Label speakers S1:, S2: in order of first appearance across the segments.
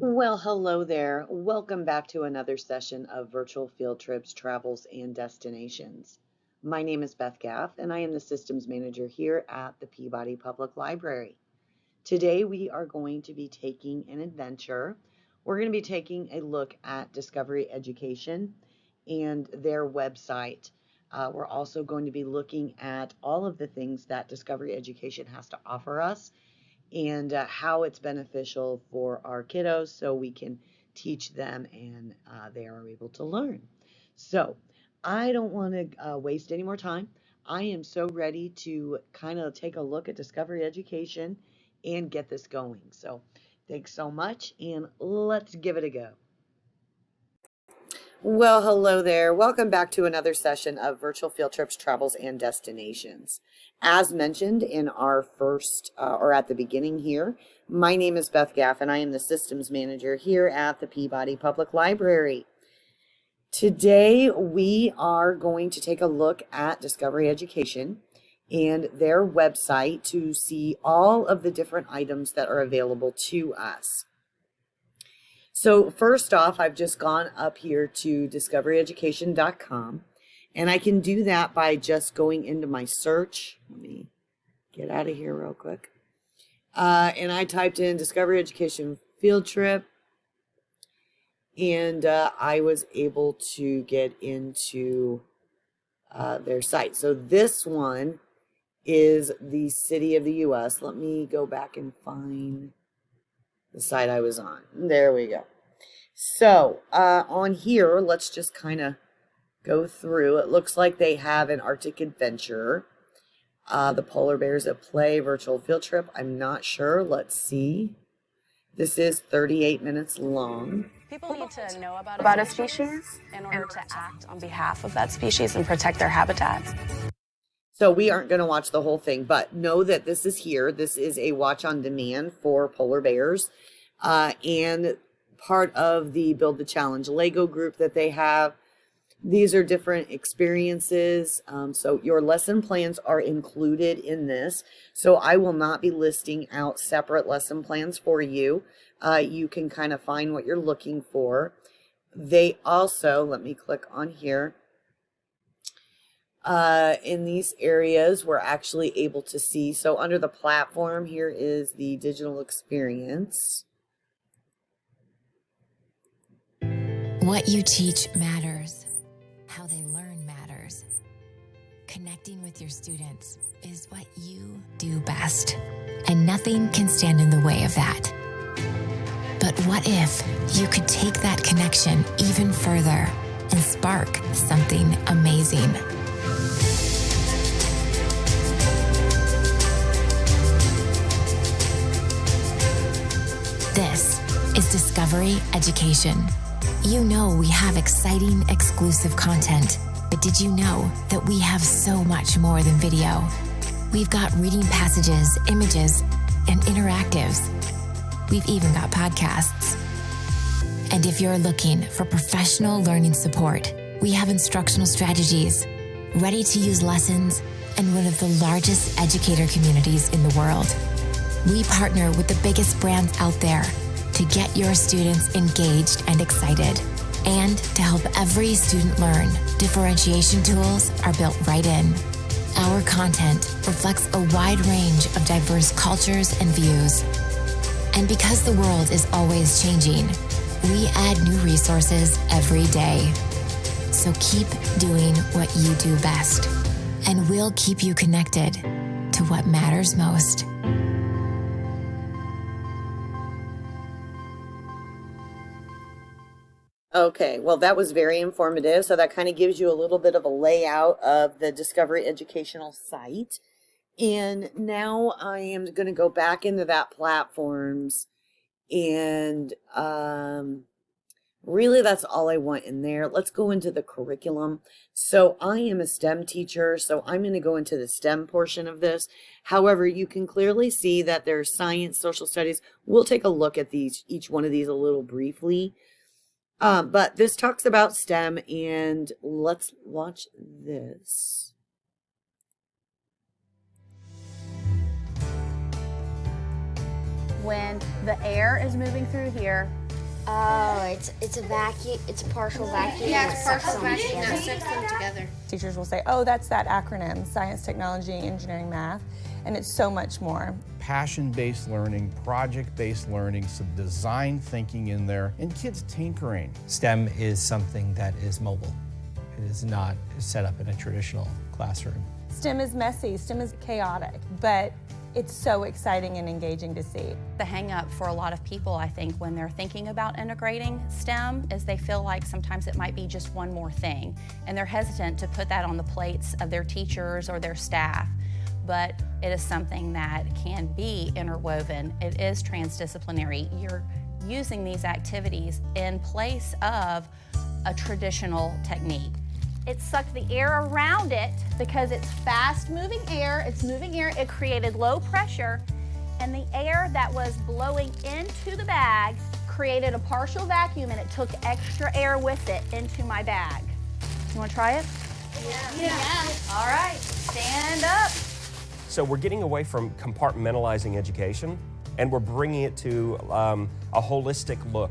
S1: Well, hello there. Welcome back to another session of Virtual Field Trips, Travels, and Destinations. My name is Beth Gaff, and I am the Systems Manager here at the Peabody Public Library. Today, we are going to be taking an adventure. We're going to be taking a look at Discovery Education and their website. We're also going to be looking at all of the things that Discovery Education has to offer us and how it's beneficial for our kiddos so we can teach them and they are able to learn. So I don't want to waste any more time. I am so ready to kind of take a look at Discovery Education and get this going. So thanks so much, and let's give it a go. Well, hello there. Welcome back to another session of Virtual Field Trips, Travels, and Destinations. As mentioned in our first, or at the beginning here, my name is Beth Gaff, and I am the Systems Manager here at the Peabody Public Library. Today, we are going to take a look at Discovery Education and their website to see all of the different items that are available to us. So first off, I've just gone up here to discoveryeducation.com, and I can do that by just going into my search. Let me get out of here real quick. And I typed in Discovery Education Field Trip, and I was able to get into their site. So this one is the city of the U.S. Let me go back and find the site I was on. There we go. So on here, let's just kind of go through. It looks like they have an Arctic Adventure, the Polar Bears at Play virtual field trip. I'm not sure. Let's see. This is 38 minutes long.
S2: People need to know about a species in order to act on behalf of that species and protect their habitat.
S1: So we aren't going to watch the whole thing, but know that this is here. This is a watch on demand for polar bears and part of the Build the Challenge Lego group that they have. These are different experiences. So your lesson plans are included in this. So I will not be listing out separate lesson plans for you. You can kind of find what you're looking for. They also, let me click on here. In these areas, we're actually able to see. So under the platform, here is the digital experience.
S3: What you teach matters. How they learn matters. Connecting with your students is what you do best, and nothing can stand in the way of that. But what if you could take that connection even further and spark something amazing? This is Discovery Education. You know we have exciting, exclusive content, but did you know that we have so much more than video? We've got reading passages, images, and interactives. We've even got podcasts. And if you're looking for professional learning support, we have instructional strategies, ready-to-use lessons, and one of the largest educator communities in the world. We partner with the biggest brands out there to get your students engaged and excited. And to help every student learn, differentiation tools are built right in. Our content reflects a wide range of diverse cultures and views. And because the world is always changing, we add new resources every day. So keep doing what you do best, and we'll keep you connected to what matters most.
S1: Okay, well, that was very informative. So that kind of gives you a little bit of a layout of the Discovery Educational site. And now I am going to go back into that platforms, and really that's all I want in there. Let's go into the curriculum. So I am a STEM teacher, so I'm going to go into the STEM portion of this. However, you can clearly see that there's science, social studies. We'll take a look at each one of these a little briefly. But this talks about STEM, and let's watch this.
S2: when the air is moving through here.
S4: Oh, it's a vacuum. It's a partial vacuum.
S5: Yeah, it's partial vacuum that sucks them together.
S6: Teachers will say, oh, that's that acronym, science, technology, engineering, math, and it's so much more.
S7: Passion-based learning, project-based learning, some design thinking in there, and kids tinkering.
S8: STEM is something that is mobile. It is not set up in a traditional classroom.
S6: STEM is messy, STEM is chaotic, but it's so exciting and engaging to see.
S2: The hang up for a lot of people, I think, when they're thinking about integrating STEM is they feel like sometimes it might be just one more thing, and they're hesitant to put that on the plates of their teachers or their staff. But it is something that can be interwoven. It is transdisciplinary. You're using these activities in place of a traditional technique. It sucked the air around it because it's fast-moving air, it created low pressure, and the air that was blowing into the bag created a partial vacuum, and it took extra air with it into my bag. You want to try it?
S5: Yeah.
S2: All right, stand up.
S9: So we're getting away from compartmentalizing education, and we're bringing it to a holistic look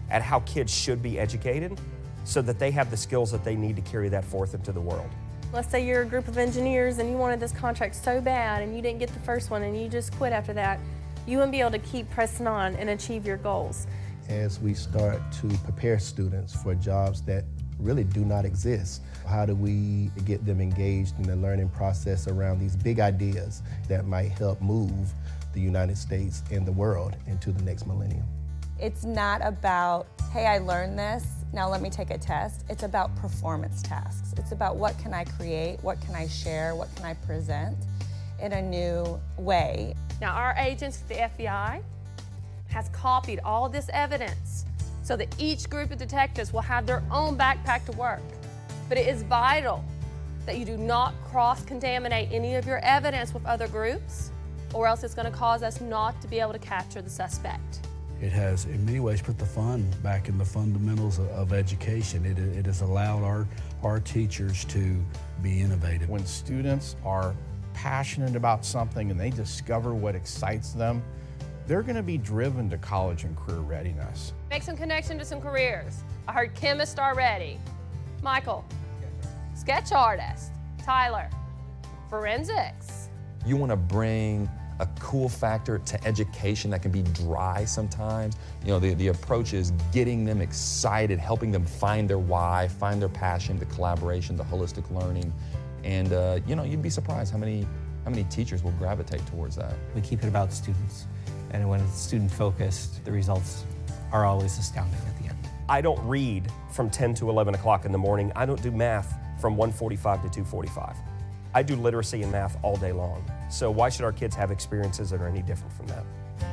S9: at how kids should be educated so that they have the skills that they need to carry that forth into the world.
S10: Let's say you're a group of engineers and you wanted this contract so bad and you didn't get the first one and you just quit after that. You wouldn't be able to keep pressing on and achieve your goals.
S11: As we start to prepare students for jobs that really do not exist, how do we get them engaged in the learning process around these big ideas that might help move the United States and the world into the next millennium?
S6: It's not about, hey, I learned this, now let me take a test. It's about performance tasks. It's about what can I create, what can I share, what can I present in a new way.
S10: Now our agents, the FBI, has copied all this evidence so that each group of detectives will have their own backpack to work. But it is vital that you do not cross-contaminate any of your evidence with other groups, or else it's going to cause us not to be able to capture the suspect.
S12: It has, in many ways, put the fun back in the fundamentals of education. It has allowed our teachers to be innovative.
S7: When students are passionate about something and they discover what excites them, they're going to be driven to college and career readiness.
S10: Make some connection to some careers. I heard chemist already. Michael, sketch artist. Tyler, forensics.
S13: You want to bring a cool factor to education that can be dry sometimes. You know, the approach is getting them excited, helping them find their why, find their passion, the collaboration, the holistic learning. And you know, you'd be surprised how many teachers will gravitate towards that.
S8: We keep it about students. And when it's student focused, the results are always astounding at the end.
S9: I don't read from 10 to 11 o'clock in the morning. I don't do math from 1:45 to 2:45. I do literacy and math all day long. So why should our kids have experiences that are any different from that?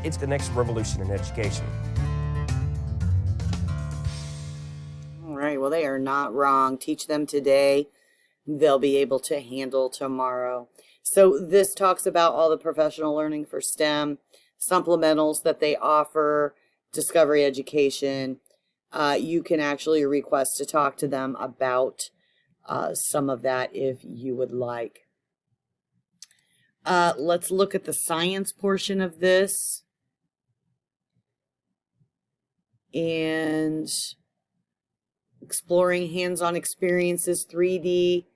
S9: It's the next revolution in education.
S1: All right, well, they are not wrong. Teach them today, they'll be able to handle tomorrow. So this talks about all the professional learning for STEM, supplementals that they offer, Discovery Education. You can actually request to talk to them about some of that if you would like. Let's look at the science portion of this. And exploring hands-on experiences, 3D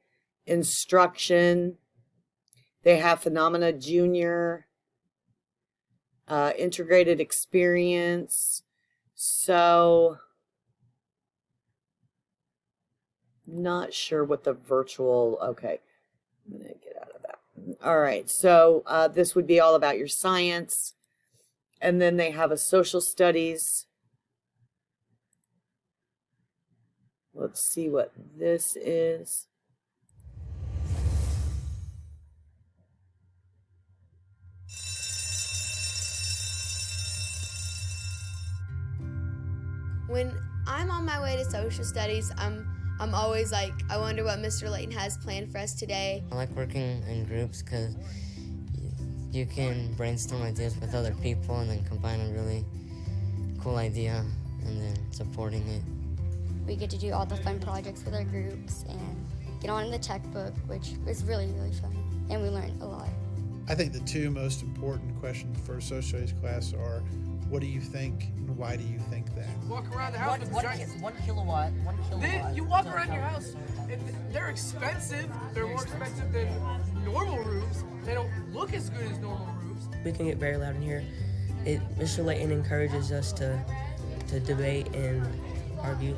S1: instruction. They have Phenomena Junior, integrated experience. So, not sure what the virtual, okay, I'm going to get out of that. All right, so this would be all about your science. And then they have a social studies. Let's see what this is.
S5: When I'm on my way to social studies, I'm always like, I wonder what Mr. Layton has planned for us today.
S14: I like working in groups because you can brainstorm ideas with other people and then combine a really cool idea and then supporting it.
S4: We get to do all the fun projects with our groups and get on in the tech book, which is really, really fun. And we learn a lot.
S15: I think the two most important questions for a social studies class are, what do you think and why do you think that?
S16: Walk around the house with one kilowatt. You walk around your house and they're expensive. They're more expensive than normal roofs. They don't look as good as normal roofs.
S17: We can get very loud in here. Mr. Layton encourages us to debate and argue,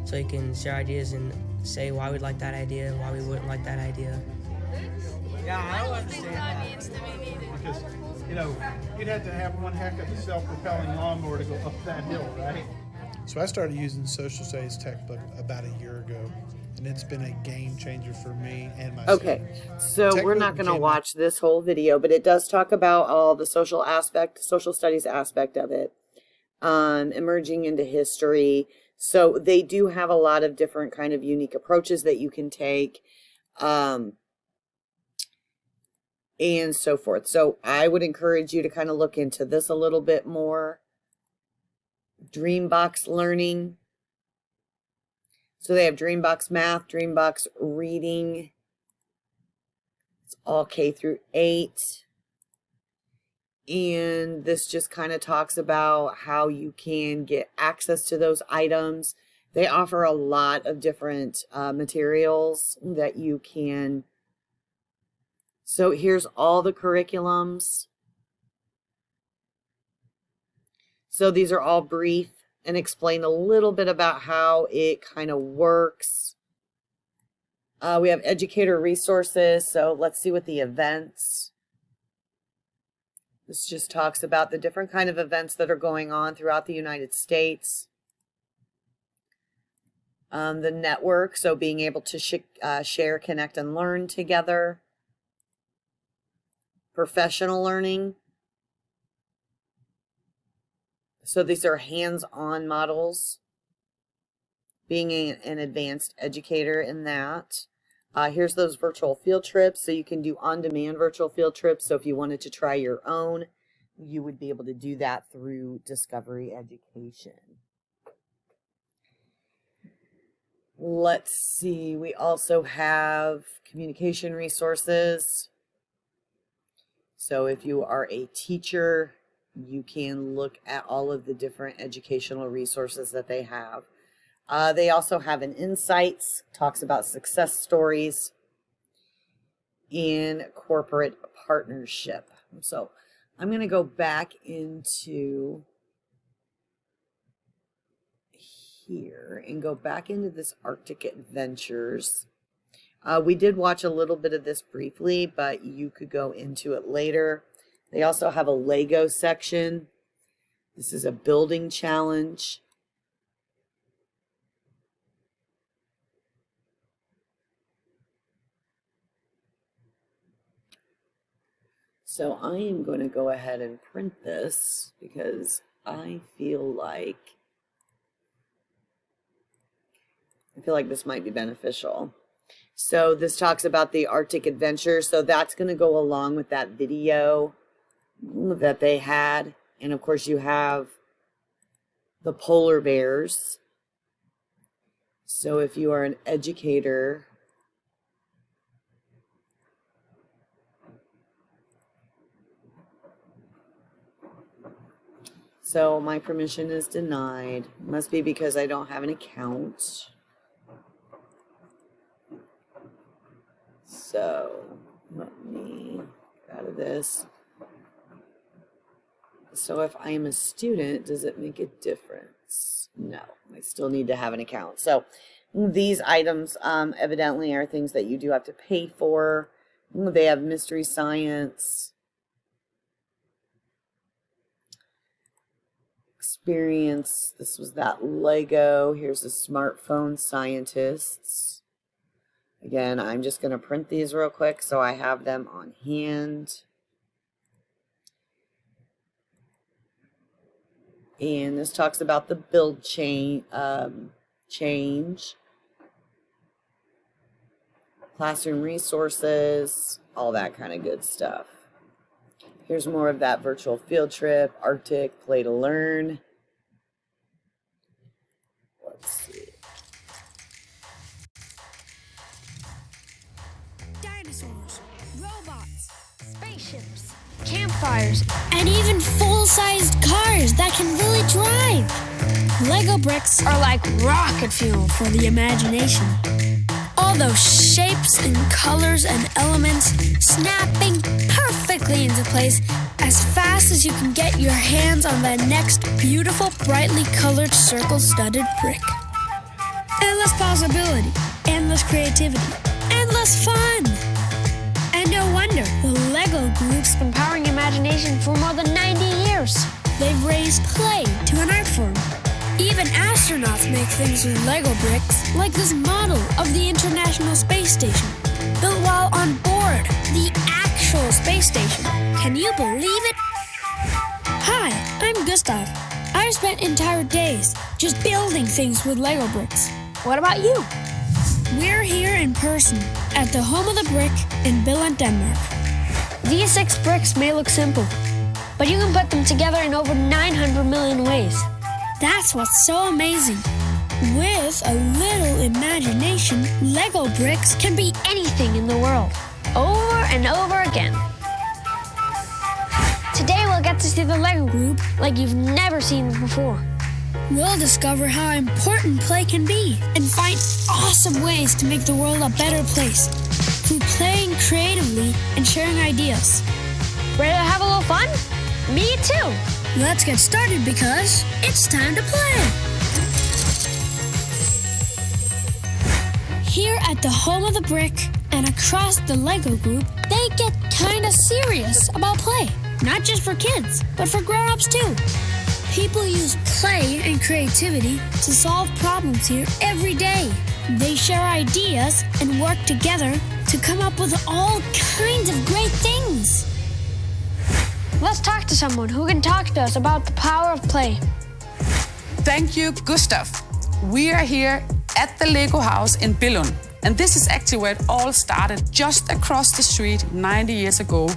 S17: so he can share ideas and say why we'd like that idea and why we wouldn't like that idea.
S16: Yeah, I don't understand that.
S15: Because, you'd have to have one heck of a self-propelling lawnmower to go up that hill, right? So I started using social studies textbook about a year ago, and it's been a game changer for me and my
S1: Okay, so we're not going to watch this whole video, but it does talk about all the social studies aspect of it, emerging into history. So they do have a lot of different kind of unique approaches that you can take, and so forth. So I would encourage you to kind of look into this a little bit more. Dreambox Learning. So they have Dreambox Math, Dreambox Reading. It's all K through 8. And this just kind of talks about how you can get access to those items. They offer a lot of different materials that you can. So here's all the curriculums. So these are all brief and explain a little bit about how it kind of works. We have educator resources. So let's see what the events. This just talks about the different kind of events that are going on throughout the United States. The network, so being able to share, connect, and learn together. Professional learning. So these are hands-on models. Being an advanced educator in that. Here's those virtual field trips. So you can do on-demand virtual field trips. So if you wanted to try your own, you would be able to do that through Discovery Education. Let's see. We also have communication resources. So if you are a teacher, you can look at all of the different educational resources that they have. They also have an Insights, talks about success stories in corporate partnership. So I'm going to go back into here and go back into this Arctic Adventures. We did watch a little bit of this briefly, but you could go into it later. They also have a Lego section. This is a building challenge. So I am going to go ahead and print this because I feel like this might be beneficial. So this talks about the Arctic Adventure. So that's going to go along with that video that they had. And of course you have the polar bears. So if you are an educator, so my permission is denied. Must be because I don't have an account. So let me get out of this. So if I am a student, does it make a difference? No, I still need to have an account. So these items evidently are things that you do have to pay for. They have Mystery Science, Experience. This was that Lego. Here's the Smartphone Scientists. Again, I'm just going to print these real quick so I have them on hand. And this talks about the build change, classroom resources, all that kind of good stuff. Here's more of that virtual field trip, Arctic, play to learn. Let's see.
S18: Dinosaurs, robots,
S4: spaceships, campfires, and even full-sized cars that can really drive. Lego bricks are like rocket fuel for the imagination. All those shapes and colors and elements snapping perfectly into place as fast as you can get your hands on that next beautiful, brightly colored circle-studded brick. Endless possibility, endless creativity, endless fun. And no wonder the Lego Group's been powering imagination for more than 90 years. They've raised play to an art form. Even astronauts make things with Lego bricks, like this model of the International Space Station, built while on board the actual space station. Can you believe it? Hi, I'm Gustav. I've spent entire days just building things with Lego bricks. What about you? We're here in person at the Home of the Brick in Billund, Denmark. These 6 bricks may look simple, but you can put them together in over 900 million ways. That's what's so amazing. With a little imagination, Lego bricks can be anything in the world, over and over again. Today we'll get to see the Lego Group like you've never seen it before. We'll discover how important play can be and find awesome ways to make the world a better place through playing creatively and sharing ideas. Ready to have a little fun? Me too! Let's get started because it's time to play! Here at the Home of the Brick and across the Lego Group, they get kinda serious about play. Not just for kids, but for grown-ups too. People use play and creativity to solve problems here every day. They share ideas and work together to come up with all kinds of great things. Let's talk to someone who can talk to us about the power of play.
S18: Thank you, Gustav. We are here at the Lego house in Billund, and this is actually where it all started, just across the street 90 years ago.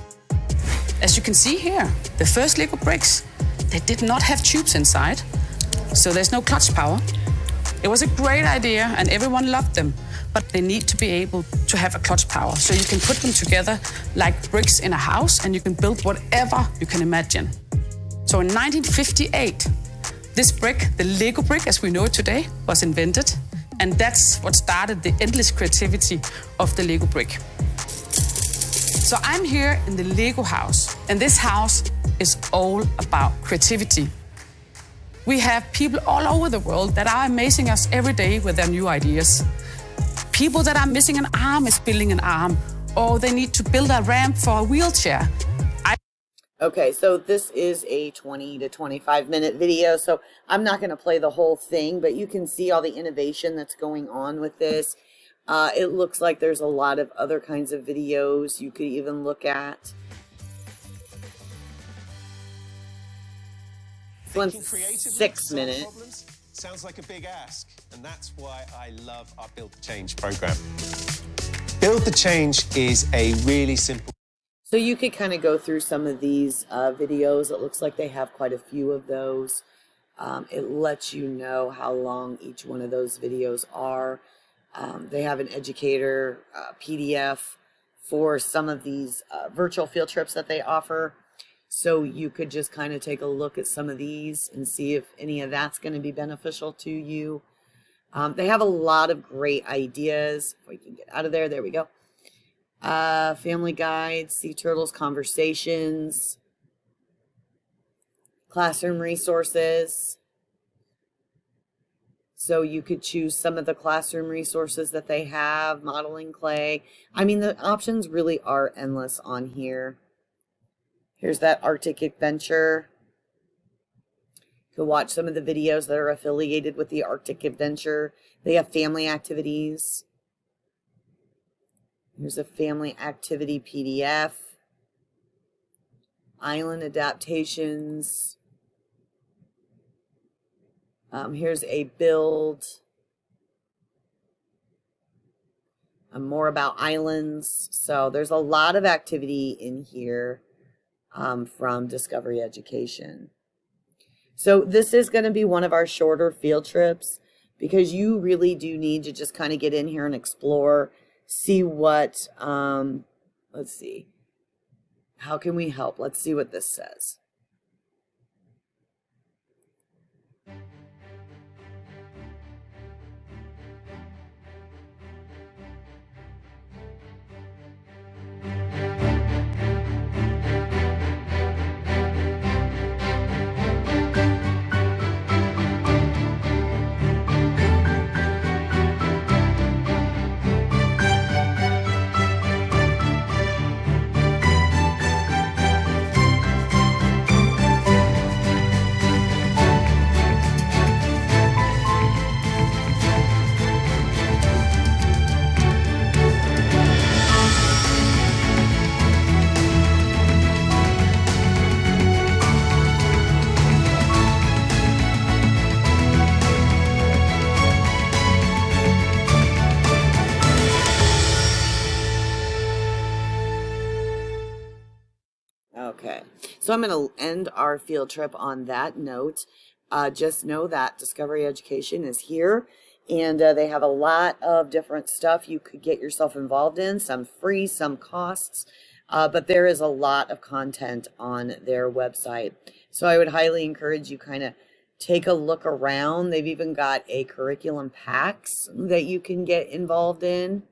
S18: As you can see here, the first Lego bricks, they did not have tubes inside, so there's no clutch power. It was a great idea and everyone loved them, but they need to be able to have a clutch power, so you can put them together like bricks in a house and you can build whatever you can imagine. So in 1958, this brick, the Lego brick as we know it today, was invented, and that's what started the endless creativity of the Lego brick. So I'm here in the Lego house, and this house is all about creativity. We have people all over the world that are amazing us every day with their new ideas. People that are missing an arm is building an arm, or they need to build a ramp for a wheelchair.
S1: Okay, so this is a 20 to 25 minute video, so I'm not going to play the whole thing, but you can see all the innovation that's going on with this. It looks like there's a lot of other kinds of videos you could even look at. This one's 6 minutes.
S19: Sounds like a big ask, and that's why I love our Build the Change program. Build the Change is a really simple...
S1: So you could kind of go through some of these videos. It looks like they have quite a few of those. It lets you know how long each one of those videos are. They have an educator PDF for some of these virtual field trips that they offer. So you could just kind of take a look at some of these and see if any of that's going to be beneficial to you. They have a lot of great ideas. If we can get out of there, there we go. Family guides, sea turtles conversations, classroom resources. So you could choose some of the classroom resources that they have, modeling clay. I mean, the options really are endless on here. Here's that Arctic Adventure. You can watch some of the videos that are affiliated with the Arctic Adventure. They have family activities. Here's a family activity PDF. Island adaptations. Here's a build. More about islands. So there's a lot of activity in here from Discovery Education. So this is going to be one of our shorter field trips because you really do need to just kind of get in here and explore, see what, let's see, How can we help? Let's see what this says. Okay, so I'm going to end our field trip on that note. Just know that Discovery Education is here, and they have a lot of different stuff you could get yourself involved in, some free, some costs, but there is a lot of content on their website. So I would highly encourage you kind of take a look around. They've even got a curriculum packs that you can get involved in,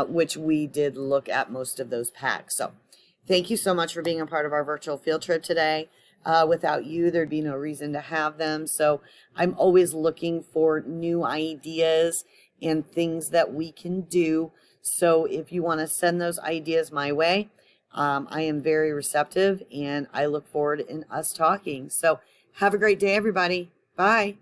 S1: which we did look at most of those packs. So thank you so much for being a part of our virtual field trip today. Without you, there'd be no reason to have them. So I'm always looking for new ideas and things that we can do. So if you want to send those ideas my way, I am very receptive and I look forward in us talking. So have a great day, everybody. Bye.